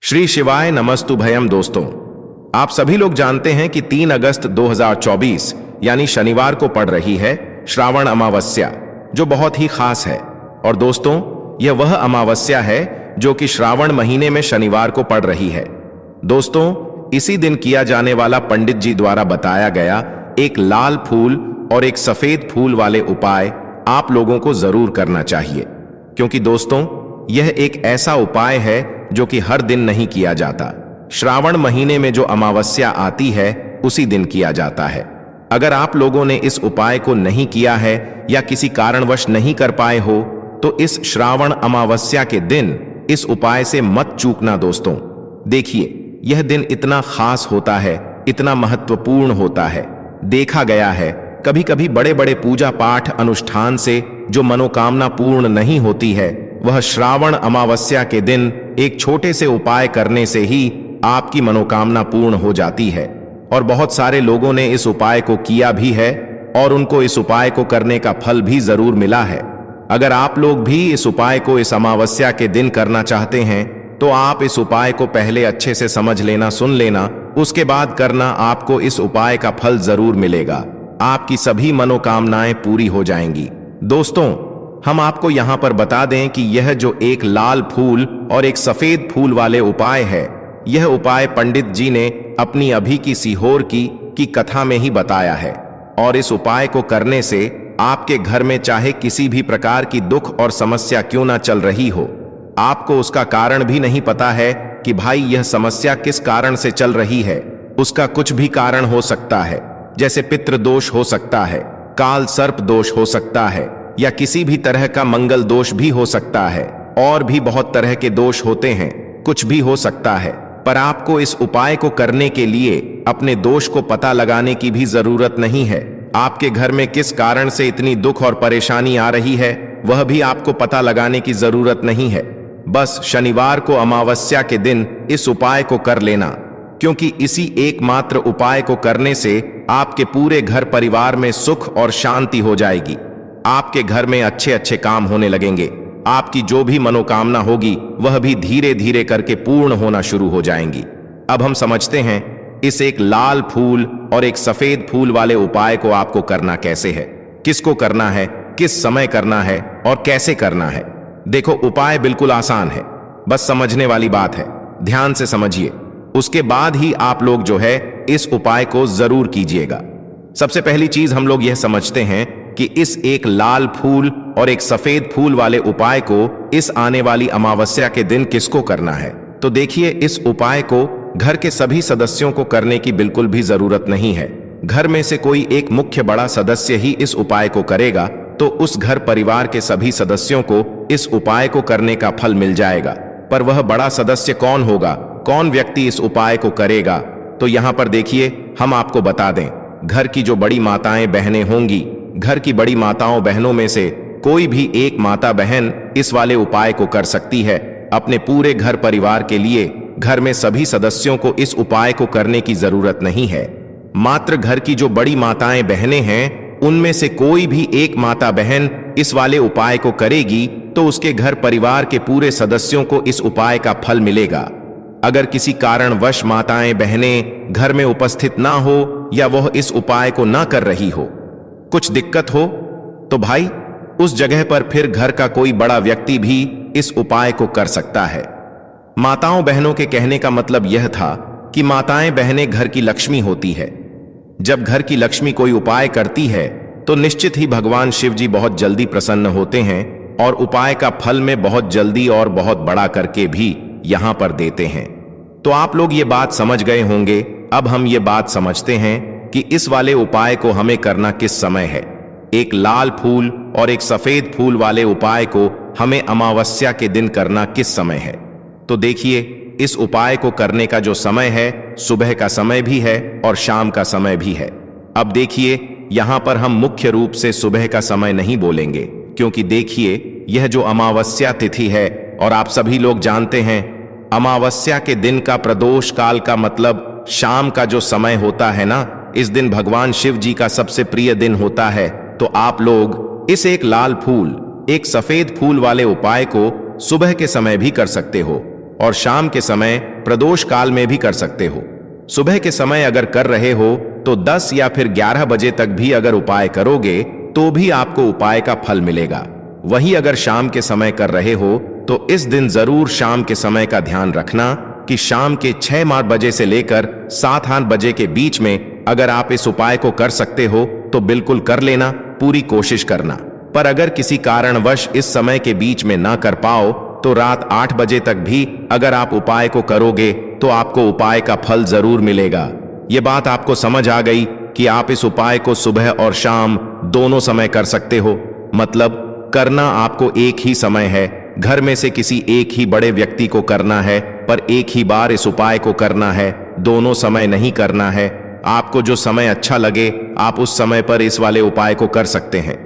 श्री शिवाय नमस्तुभयम। दोस्तों, आप सभी लोग जानते हैं कि 3 अगस्त 2024 यानी शनिवार को पड़ रही है श्रावण अमावस्या, जो बहुत ही खास है। और दोस्तों, यह वह अमावस्या है जो कि श्रावण महीने में शनिवार को पड़ रही है। दोस्तों, इसी दिन किया जाने वाला पंडित जी द्वारा बताया गया एक लाल फूल और एक सफेद फूल वाले उपाय आप लोगों को जरूर करना चाहिए, क्योंकि दोस्तों यह एक ऐसा उपाय है जो कि हर दिन नहीं किया जाता। श्रावण महीने में जो अमावस्या आती है उसी दिन किया जाता है। अगर आप लोगों ने इस उपाय को नहीं किया है या किसी कारणवश नहीं कर पाए हो तो इस श्रावण अमावस्या के दिन इस उपाय से मत चूकना। दोस्तों देखिए, यह दिन इतना खास होता है, इतना महत्वपूर्ण होता है। देखा गया है कभी कभी बड़े बड़े पूजा पाठ अनुष्ठान से जो मनोकामना पूर्ण नहीं होती है, वह श्रावण अमावस्या के दिन एक छोटे से उपाय करने से ही आपकी मनोकामना पूर्ण हो जाती है। और बहुत सारे लोगों ने इस उपाय को किया भी है और उनको इस उपाय को करने का फल भी जरूर मिला है। अगर आप लोग भी इस उपाय को इस अमावस्या के दिन करना चाहते हैं तो आप इस उपाय को पहले अच्छे से समझ लेना, सुन लेना, उसके बाद करना। आपको इस उपाय का फल जरूर मिलेगा, आपकी सभी मनोकामनाएं पूरी हो जाएंगी। दोस्तों, हम आपको यहां पर बता दें कि यह जो एक लाल फूल और एक सफेद फूल वाले उपाय है, यह उपाय पंडित जी ने अपनी अभी की सीहोर की कथा में ही बताया है। और इस उपाय को करने से आपके घर में चाहे किसी भी प्रकार की दुख और समस्या क्यों ना चल रही हो, आपको उसका कारण भी नहीं पता है कि भाई यह समस्या किस कारण से चल रही है। उसका कुछ भी कारण हो सकता है, जैसे पितृ दोष हो सकता है, काल सर्प दोष हो सकता है, या किसी भी तरह का मंगल दोष भी हो सकता है। और भी बहुत तरह के दोष होते हैं, कुछ भी हो सकता है। पर आपको इस उपाय को करने के लिए अपने दोष को पता लगाने की भी जरूरत नहीं है। आपके घर में किस कारण से इतनी दुख और परेशानी आ रही है, वह भी आपको पता लगाने की जरूरत नहीं है। बस शनिवार को अमावस्या के दिन इस उपाय को कर लेना, क्योंकि इसी एकमात्र उपाय को करने से आपके पूरे घर परिवार में सुख और शांति हो जाएगी। आपके घर में अच्छे अच्छे काम होने लगेंगे। आपकी जो भी मनोकामना होगी वह भी धीरे धीरे करके पूर्ण होना शुरू हो जाएंगी। अब हम समझते हैं इस एक लाल फूल और एक सफेद फूल वाले उपाय को आपको करना कैसे है, किसको करना है, किस समय करना है और कैसे करना है। देखो, उपाय बिल्कुल आसान है, बस समझने वाली बात है। ध्यान से समझिए, उसके बाद ही आप लोग जो है इस उपाय को जरूर कीजिएगा। सबसे पहली चीज हम लोग यह समझते हैं कि इस एक लाल फूल और एक सफेद फूल वाले उपाय को इस आने वाली अमावस्या के दिन किसको करना है। तो देखिए, इस उपाय को घर के सभी सदस्यों को करने की बिल्कुल भी जरूरत नहीं है। घर में से कोई एक मुख्य बड़ा सदस्य ही इस उपाय को करेगा तो उस घर परिवार के सभी सदस्यों को इस उपाय को करने का फल मिल जाएगा। पर वह बड़ा सदस्य कौन होगा, कौन व्यक्ति इस उपाय को करेगा, तो यहां पर देखिए हम आपको बता दें। घर की जो बड़ी माताएं बहनें होंगी, घर की बड़ी माताओं बहनों में से कोई भी एक माता बहन इस वाले उपाय को कर सकती है। अपने पूरे घर परिवार के लिए घर में सभी सदस्यों को इस उपाय को करने की जरूरत नहीं है। मात्र घर की जो बड़ी माताएं बहनें हैं, उनमें से कोई भी एक माता बहन इस वाले उपाय को करेगी तो उसके घर परिवार के पूरे सदस्यों को इस उपाय का फल मिलेगा। अगर किसी कारणवश माताएं बहनें घर में उपस्थित ना हो या वह इस उपाय को ना कर रही हो, कुछ दिक्कत हो, तो भाई उस जगह पर फिर घर का कोई बड़ा व्यक्ति भी इस उपाय को कर सकता है। माताओं बहनों के कहने का मतलब यह था कि माताएं बहनें घर की लक्ष्मी होती है। जब घर की लक्ष्मी कोई उपाय करती है तो निश्चित ही भगवान शिव जी बहुत जल्दी प्रसन्न होते हैं और उपाय का फल में बहुत जल्दी और बहुत बड़ा करके भी यहां पर देते हैं। तो आप लोग ये बात समझ गए होंगे। अब हम ये बात समझते हैं कि इस वाले उपाय को हमें करना किस समय है। एक लाल फूल और एक सफेद फूल वाले उपाय को हमें अमावस्या के दिन करना किस समय है। तो देखिए, इस उपाय को करने का जो समय है, सुबह का समय भी है और शाम का समय भी है। अब देखिए, यहां पर हम मुख्य रूप से सुबह का समय नहीं बोलेंगे, क्योंकि देखिए यह जो अमावस्या तिथि है और आप सभी लोग जानते हैं अमावस्या के दिन का प्रदोष काल का मतलब शाम का जो समय होता है ना, इस दिन भगवान शिव जी का सबसे प्रिय दिन होता है। तो आप लोग इस एक लाल फूल, एक सफेद फूल वाले उपाय को सुबह के समय भी कर सकते हो। और शाम के समय प्रदोष काल में भी कर सकते हो। सुबह के समय अगर कर रहे हो तो 10 या फिर 11 बजे तक भी अगर उपाय करोगे तो भी आपको उपाय का फल मिलेगा। वही अगर शाम के समय कर रहे हो तो इस दिन जरूर शाम के समय का ध्यान रखना कि शाम के 6 बजे से लेकर 7-8 बजे के बीच में अगर आप इस उपाय को कर सकते हो तो बिल्कुल कर लेना, पूरी कोशिश करना। पर अगर किसी कारणवश इस समय के बीच में ना कर पाओ तो रात 8 बजे तक भी अगर आप उपाय को करोगे तो आपको उपाय का फल जरूर मिलेगा। ये बात आपको समझ आ गई कि आप इस उपाय को सुबह और शाम दोनों समय कर सकते हो। मतलब करना आपको एक ही समय है, घर में से किसी एक ही बड़े व्यक्ति को करना है, पर एक ही बार इस उपाय को करना है, दोनों समय नहीं करना है। आपको जो समय अच्छा लगे आप उस समय पर इस वाले उपाय को कर सकते हैं।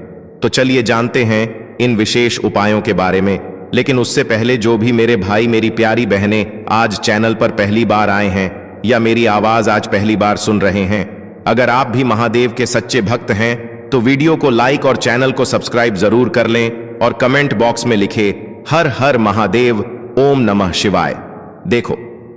तो चलिए जानते हैं इन विशेष उपायों के बारे में। लेकिन उससे पहले जो भी मेरे भाई मेरी प्यारी बहनें आज चैनल पर पहली बार आए हैं या मेरी आवाज आज पहली बार सुन रहे हैं, अगर आप भी महादेव के सच्चे भक्त हैं तो वीडियो को लाइक और चैनल को सब्सक्राइब जरूर कर लें और कमेंट बॉक्स में लिखे हर हर महादेव, ओम नमः शिवाय। देखो,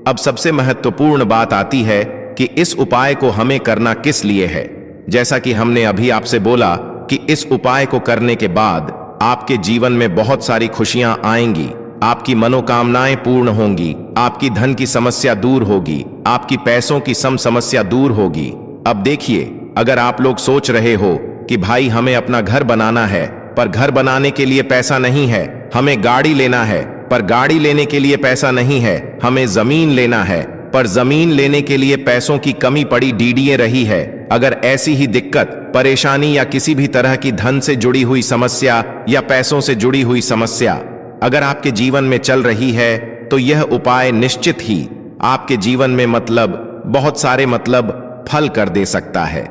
अब सबसे महत्वपूर्ण बात आती है कि इस उपाय को हमें करना किस लिए है। जैसा कि हमने अभी आपसे बोला कि इस उपाय को करने के बाद आपके जीवन में बहुत सारी खुशियां आएंगी, आपकी मनोकामनाएं पूर्ण होंगी, आपकी धन की समस्या दूर होगी, आपकी पैसों की समस्या दूर होगी। अब देखिए, अगर आप लोग सोच रहे हो कि भाई हमें अपना घर बनाना है पर घर बनाने के लिए पैसा नहीं है, हमें गाड़ी लेना है पर गाड़ी लेने के लिए पैसा नहीं है, हमें जमीन लेना है पर जमीन लेने के लिए पैसों की कमी पड़ी डीडीए रही है। अगर ऐसी ही दिक्कत, परेशानी या किसी भी तरह की धन से जुड़ी हुई समस्या या पैसों से जुड़ी हुई समस्या अगर आपके जीवन में चल रही है तो यह उपाय निश्चित ही आपके जीवन में बहुत सारे फल कर दे सकता है।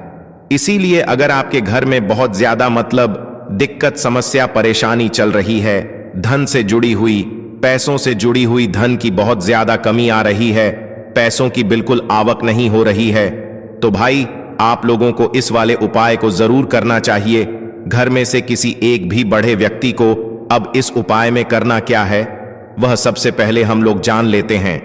इसीलिए अगर आपके घर में बहुत ज्यादा दिक्कत, समस्या, परेशानी चल रही है, धन से जुड़ी हुई, पैसों से जुड़ी हुई धन की बहुत ज्यादा कमी आ रही है, पैसों की बिल्कुल आवक नहीं हो रही है, तो भाई आप लोगों को इस वाले उपाय को जरूर करना चाहिए। घर में से किसी एक भी बड़े व्यक्ति को अब इस उपाय में करना क्या है, वह सबसे पहले हम लोग जान लेते हैं।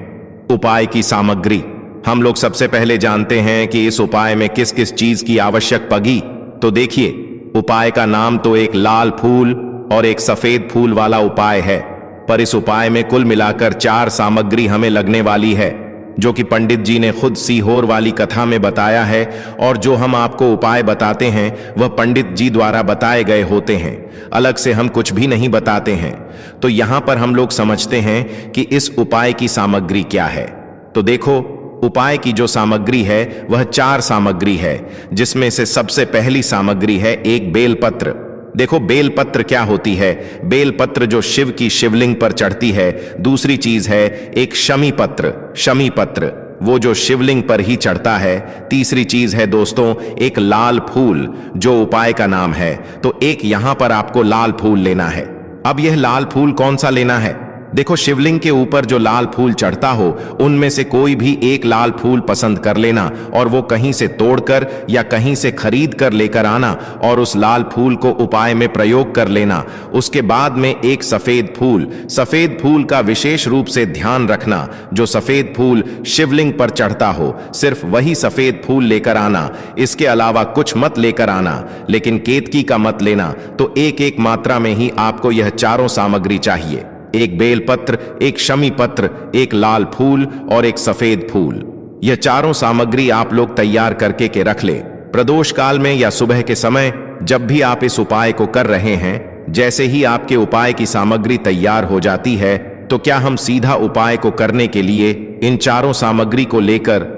उपाय की सामग्री हम लोग सबसे पहले जानते हैं कि इस उपाय में किस किस चीज की आवश्यक पगी। तो देखिए, उपाय का नाम तो एक लाल फूल और एक सफेद फूल वाला उपाय है, पर इस उपाय में कुल मिलाकर 4 सामग्री हमें लगने वाली है, जो कि पंडित जी ने खुद सीहोर वाली कथा में बताया है। और जो हम आपको उपाय बताते हैं वह पंडित जी द्वारा बताए गए होते हैं, अलग से हम कुछ भी नहीं बताते हैं। तो यहां पर हम लोग समझते हैं कि इस उपाय की सामग्री क्या है। तो देखो, उपाय की जो सामग्री है वह 4 सामग्री है, जिसमें से सबसे पहली सामग्री है एक बेलपत्र। देखो, बेलपत्र क्या होती है? बेलपत्र जो शिव की शिवलिंग पर चढ़ती है। दूसरी चीज है एक शमी पत्र, शमी पत्र वो जो शिवलिंग पर ही चढ़ता है। तीसरी चीज है दोस्तों एक लाल फूल, जो उपाय का नाम है। तो एक यहां पर आपको लाल फूल लेना है। अब यह लाल फूल कौन सा लेना है? देखो, शिवलिंग के ऊपर जो लाल फूल चढ़ता हो उनमें से कोई भी एक लाल फूल पसंद कर लेना और वो कहीं से तोड़कर या कहीं से खरीद कर लेकर आना और उस लाल फूल को उपाय में प्रयोग कर लेना। उसके बाद में एक सफेद फूल का विशेष रूप से ध्यान रखना। जो सफेद फूल शिवलिंग पर चढ़ता हो सिर्फ वही सफेद फूल लेकर आना, इसके अलावा कुछ मत लेकर आना। लेकिन केतकी का मत लेना। तो एक एक मात्रा में ही आपको यह चारों सामग्री चाहिए, एक बेलपत्र, एक शमी पत्र, एक लाल फूल और एक सफेद फूल। यह चारों सामग्री आप लोग तैयार करके के रख ले। प्रदोष काल में या सुबह के समय जब भी आप इस उपाय को कर रहे हैं, जैसे ही आपके उपाय की सामग्री तैयार हो जाती है तो क्या हम सीधा उपाय को करने के लिए इन चारों सामग्री को लेकर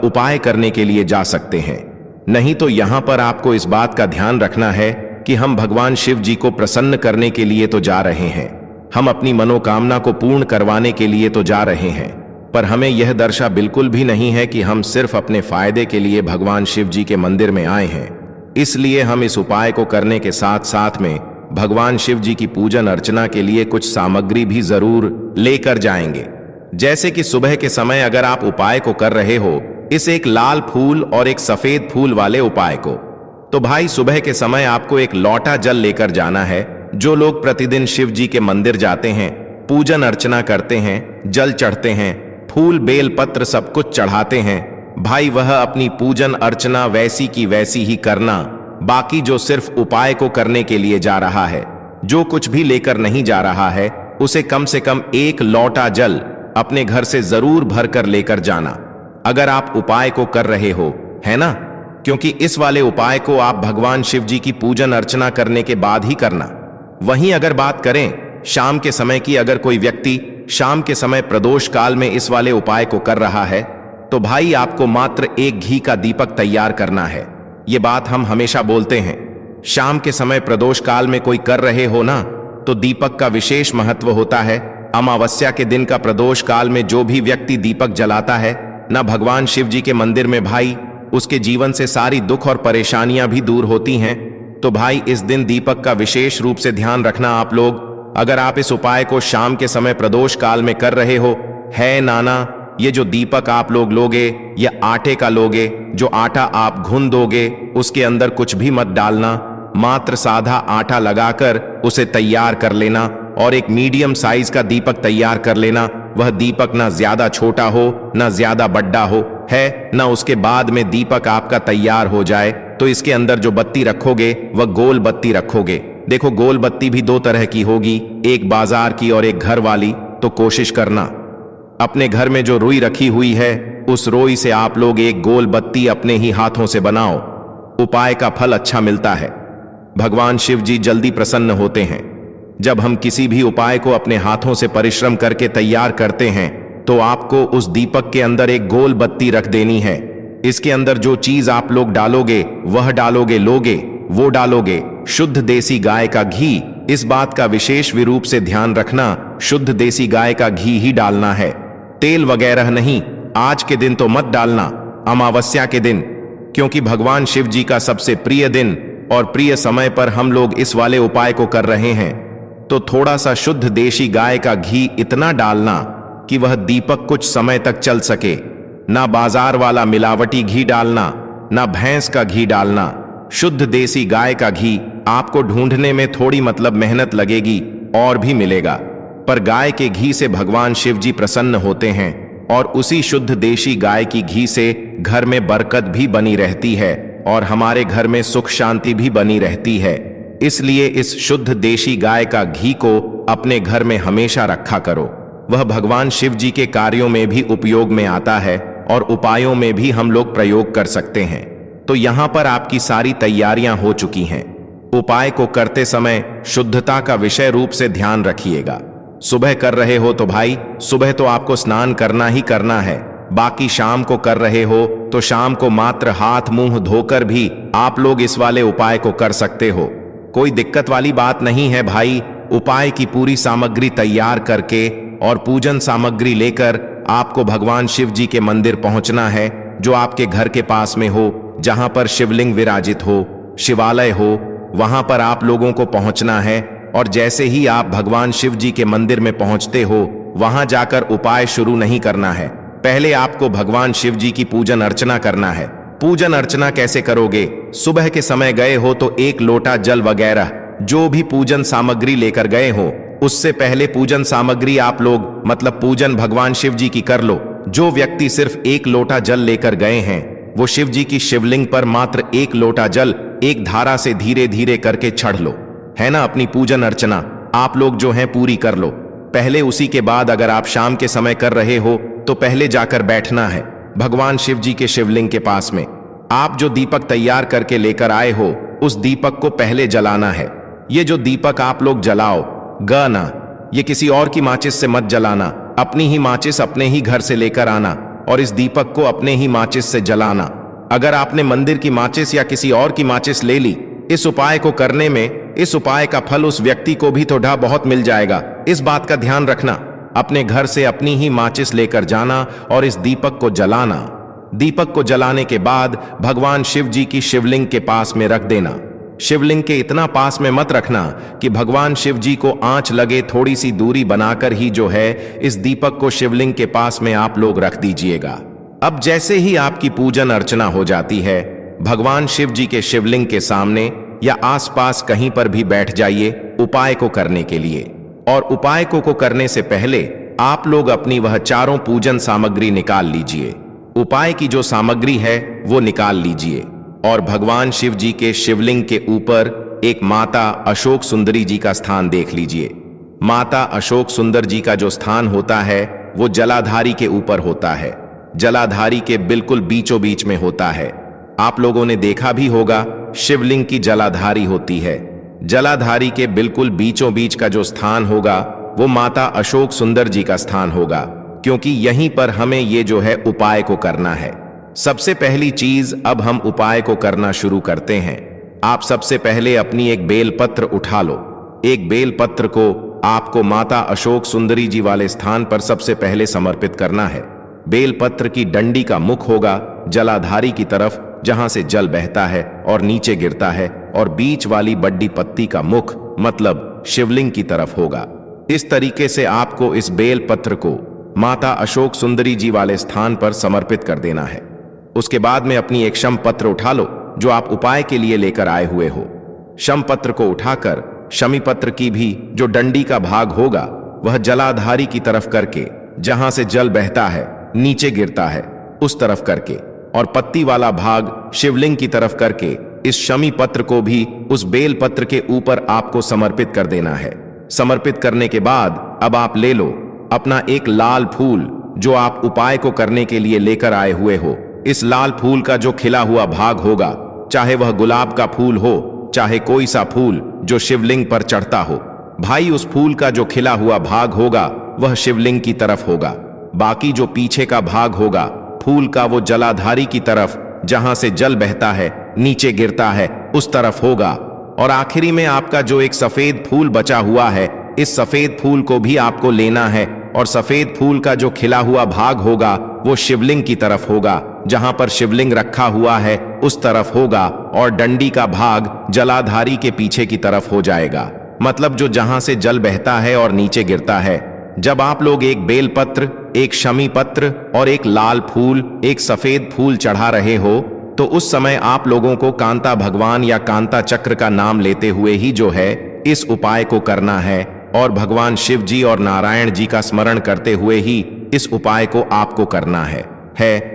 उपाय करने के लिए जा सकते हैं। नहीं तो यहां पर आपको इस बात का ध्यान रखना है कि हम भगवान शिव जी को प्रसन्न करने के लिए तो जा रहे हैं, हम अपनी मनोकामना को पूर्ण करवाने के लिए तो जा रहे हैं, पर हमें यह दर्शा बिल्कुल भी नहीं है कि हम सिर्फ अपने फायदे के लिए भगवान शिव जी के मंदिर में आए हैं। इसलिए हम इस उपाय को करने के साथ साथ में भगवान शिव जी की पूजन अर्चना के लिए कुछ सामग्री भी जरूर लेकर जाएंगे। जैसे कि सुबह के समय अगर आप उपाय को कर रहे हो इस एक लाल फूल और एक सफेद फूल वाले उपाय को, तो भाई सुबह के समय आपको एक लोटा जल लेकर जाना है। जो लोग प्रतिदिन शिव जी के मंदिर जाते हैं पूजन अर्चना करते हैं, जल चढ़ते हैं, फूल बेल पत्र सब कुछ चढ़ाते हैं, भाई वह अपनी पूजन अर्चना वैसी की वैसी ही करना। बाकी जो सिर्फ उपाय को करने के लिए जा रहा है, जो कुछ भी लेकर नहीं जा रहा है, उसे कम से कम एक लोटा जल अपने घर से जरूर भर कर लेकर जाना। अगर आप उपाय को कर रहे हो, है ना, क्योंकि इस वाले उपाय को आप भगवान शिव जी की पूजन अर्चना करने के बाद ही करना। वहीं अगर बात करें शाम के समय की, अगर कोई व्यक्ति शाम के समय प्रदोष काल में इस वाले उपाय को कर रहा है, तो भाई आपको मात्र एक घी का दीपक तैयार करना है। ये बात हम हमेशा बोलते हैं, शाम के समय प्रदोष काल में कोई कर रहे हो ना, तो दीपक का विशेष महत्व होता है। अमावस्या के दिन का प्रदोष काल में जो भी व्यक्ति दीपक जलाता है ना भगवान शिव जी के मंदिर में, भाई उसके जीवन से सारी दुख और परेशानियां भी दूर होती हैं। तो भाई इस दिन दीपक का विशेष रूप से ध्यान रखना आप लोग। अगर आप इस उपाय को शाम के समय प्रदोष काल में कर रहे हो, है नाना, ये जो दीपक आप लोग लोगे ये आटे का लोगे। जो आटा आप घुन दोगे उसके अंदर कुछ भी मत डालना, मात्र साधा आटा लगाकर उसे तैयार कर लेना और एक मीडियम साइज का दीपक तैयार कर लेना। वह दीपक ना ज्यादा छोटा हो ना ज्यादा बड़ा हो, है ना। उसके बाद में दीपक आपका तैयार हो जाए तो इसके अंदर जो बत्ती रखोगे वह गोल बत्ती रखोगे। देखो गोल बत्ती भी दो तरह की होगी, एक बाजार की और एक घर वाली। तो कोशिश करना अपने घर में जो रुई रखी हुई है उस रुई से आप लोग एक गोल बत्ती अपने ही हाथों से बनाओ। उपाय का फल अच्छा मिलता है, भगवान शिव जी जल्दी प्रसन्न होते हैं। जब हम किसी भी उपाय को अपने हाथों से परिश्रम करके तैयार करते हैं तो आपको उस दीपक के अंदर एक गोल बत्ती रख देनी है। इसके अंदर जो चीज आप लोग डालोगे वह डालोगे, लोगे वो डालोगे शुद्ध देसी गाय का घी। इस बात का विशेष रूप से ध्यान रखना, शुद्ध देसी गाय का घी ही डालना है, तेल वगैरह नहीं। आज के दिन तो मत डालना, अमावस्या के दिन, क्योंकि भगवान शिव जी का सबसे प्रिय दिन और प्रिय समय पर हम लोग इस वाले उपाय को कर रहे हैं। तो थोड़ा सा शुद्ध देशी गाय का घी इतना डालना कि वह दीपक कुछ समय तक चल सके। ना बाजार वाला मिलावटी घी डालना, ना भैंस का घी डालना, शुद्ध देसी गाय का घी। आपको ढूंढने में थोड़ी मतलब मेहनत लगेगी और भी मिलेगा, पर गाय के घी से भगवान शिव जी प्रसन्न होते हैं और उसी शुद्ध देशी गाय की घी से घर में बरकत भी बनी रहती है और हमारे घर में सुख शांति भी बनी रहती है। इसलिए इस शुद्ध देशी गाय का घी को अपने घर में हमेशा रखा करो। वह भगवान शिव जी के कार्यों में भी उपयोग में आता है और उपायों में भी हम लोग प्रयोग कर सकते हैं। तो यहां पर आपकी सारी तैयारियां हो चुकी हैं। उपाय को करते समय शुद्धता का विषय रूप से ध्यान रखिएगा। सुबह कर रहे हो तो भाई सुबह तो आपको स्नान करना ही करना है। बाकी शाम को कर रहे हो तो शाम को मात्र हाथ मुंह धोकर भी आप लोग इस वाले उपाय को कर सकते हो। कोई दिक्कत वाली बात नहीं है भाई। उपाय की पूरी सामग्री तैयार करके और पूजन सामग्री लेकर आपको भगवान शिव जी के मंदिर पहुंचना है, जो आपके घर के पास में हो, जहां पर शिवलिंग विराजित हो, शिवालय हो, वहां पर आप लोगों को पहुंचना है। और जैसे ही आप भगवान शिव जी के मंदिर में पहुंचते हो, वहां जाकर उपाय शुरू नहीं करना है। पहले आपको भगवान शिव जी की पूजन अर्चना करना है। पूजन अर्चना कैसे करोगे? सुबह के समय गए हो तो एक लोटा जल वगैरह जो भी पूजन सामग्री लेकर गए हो, उससे पहले पूजन सामग्री आप लोग मतलब पूजन भगवान शिव जी की कर लो। जो व्यक्ति सिर्फ एक लोटा जल लेकर गए हैं, वो शिव जी की शिवलिंग पर मात्र एक लोटा जल एक धारा से धीरे धीरे करके चढ़ लो, है ना। अपनी पूजन अर्चना आप लोग जो है पूरी कर लो पहले। उसी के बाद अगर आप शाम के समय कर रहे हो तो पहले जाकर बैठना है भगवान शिव जी के शिवलिंग के पास में। आप जो दीपक तैयार करके लेकर आए हो उस दीपक को पहले जलाना है। ये जो दीपक आप लोग जलाओ गाना, ये किसी और की माचिस से मत जलाना। अपनी ही माचिस अपने ही घर से लेकर आना और इस दीपक को अपने ही माचिस से जलाना। अगर आपने मंदिर की माचिस या किसी और की माचिस ले ली, इस उपाय को करने में इस उपाय का फल उस व्यक्ति को भी थोड़ा बहुत मिल जाएगा। इस बात का ध्यान रखना। अपने घर से अपनी ही माचिस लेकर जाना और इस दीपक को जलाना। दीपक को जलाने के बाद भगवान शिव जी की शिवलिंग के पास में रख देना। शिवलिंग के इतना पास में मत रखना कि भगवान शिव जी को आंच लगे, थोड़ी सी दूरी बनाकर ही जो है इस दीपक को शिवलिंग के पास में आप लोग रख दीजिएगा। अब जैसे ही आपकी पूजन अर्चना हो जाती है, भगवान शिव जी के शिवलिंग के सामने या आसपास कहीं पर भी बैठ जाइए उपाय को करने के लिए। और उपाय को करने से पहले आप लोग अपनी वह चारों पूजन सामग्री निकाल लीजिए। उपाय की जो सामग्री है वो निकाल लीजिए और भगवान शिव जी के शिवलिंग के ऊपर एक माता अशोक सुंदरी जी का स्थान देख लीजिए। माता अशोक सुंदर जी का जो स्थान होता है वो जलाधारी के ऊपर होता है, जलाधारी के बिल्कुल बीचों बीच में होता है। आप लोगों ने देखा भी होगा शिवलिंग की जलाधारी होती है। जलाधारी के बिल्कुल बीचों बीच का जो स्थान होगा वो माता अशोक सुंदर जी का स्थान होगा, क्योंकि यहीं पर हमें ये जो है उपाय को करना है। सबसे पहली चीज अब हम उपाय को करना शुरू करते हैं। आप सबसे पहले अपनी एक बेलपत्र उठा लो। एक बेलपत्र को आपको माता अशोक सुंदरी जी वाले स्थान पर सबसे पहले समर्पित करना है। बेलपत्र की डंडी का मुख होगा जलाधारी की तरफ, जहां से जल बहता है और नीचे गिरता है, और बीच वाली बड्डी पत्ती का मुख मतलब शिवलिंग की तरफ होगा। इस तरीके से आपको इस बेलपत्र को माता अशोक सुंदरी जी वाले स्थान पर समर्पित कर देना है। उसके बाद में अपनी एक शम पत्र उठा लो जो आप उपाय के लिए लेकर आए हुए हो। शम पत्र को उठाकर शमी पत्र की भी जो डंडी का भाग होगा वह जलाधारी की तरफ करके, जहां से जल बहता है नीचे गिरता है उस तरफ करके, और पत्ती वाला भाग शिवलिंग की तरफ करके इस शमी पत्र को भी उस बेल पत्र के ऊपर आपको समर्पित कर देना है। समर्पित करने के बाद अब आप ले लो अपना एक लाल फूल जो आप उपाय को करने के लिए लेकर आए हुए हो। इस लाल फूल का जो खिला हुआ भाग होगा, चाहे वह गुलाब का फूल हो, चाहे कोई सा फूल जो शिवलिंग पर चढ़ता हो, भाई उस फूल का जो खिला हुआ भाग होगा वह शिवलिंग की तरफ होगा। बाकी जो पीछे का भाग होगा फूल का वो जलाधारी की तरफ, जहां से जल बहता है नीचे गिरता है उस तरफ होगा। और आखिरी में आपका जो एक सफेद फूल बचा हुआ है, इस सफेद फूल को भी आपको लेना है और सफेद फूल का जो खिला हुआ भाग होगा वो शिवलिंग की तरफ होगा, जहां पर शिवलिंग रखा हुआ है उस तरफ होगा, और डंडी का भाग जलाधारी के पीछे की तरफ हो जाएगा, मतलब जो जहां से जल बहता है और नीचे गिरता है। जब आप लोग एक बेलपत्र, एक शमी पत्र और एक लाल फूल, एक सफेद फूल चढ़ा रहे हो, तो उस समय आप लोगों को कांता भगवान या कांता चक्र का नाम लेते हुए ही जो है इस उपाय को करना है, और भगवान शिव जी और नारायण जी का स्मरण करते हुए ही इस उपाय को आपको करना है।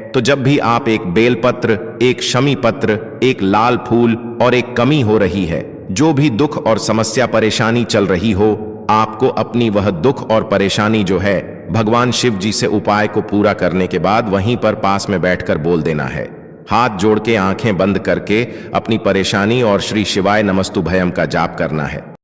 तो जब भी आप एक बेलपत्र, एक शमी पत्र, एक लाल फूल और एक कमी हो रही है, जो भी दुख और समस्या परेशानी चल रही हो, आपको अपनी वह दुख और परेशानी जो है भगवान शिव जी से उपाय को पूरा करने के बाद वहीं पर पास में बैठकर बोल देना है। हाथ जोड़ के आंखें बंद करके अपनी परेशानी और श्री शिवाय नमस्तुभयम का जाप करना है।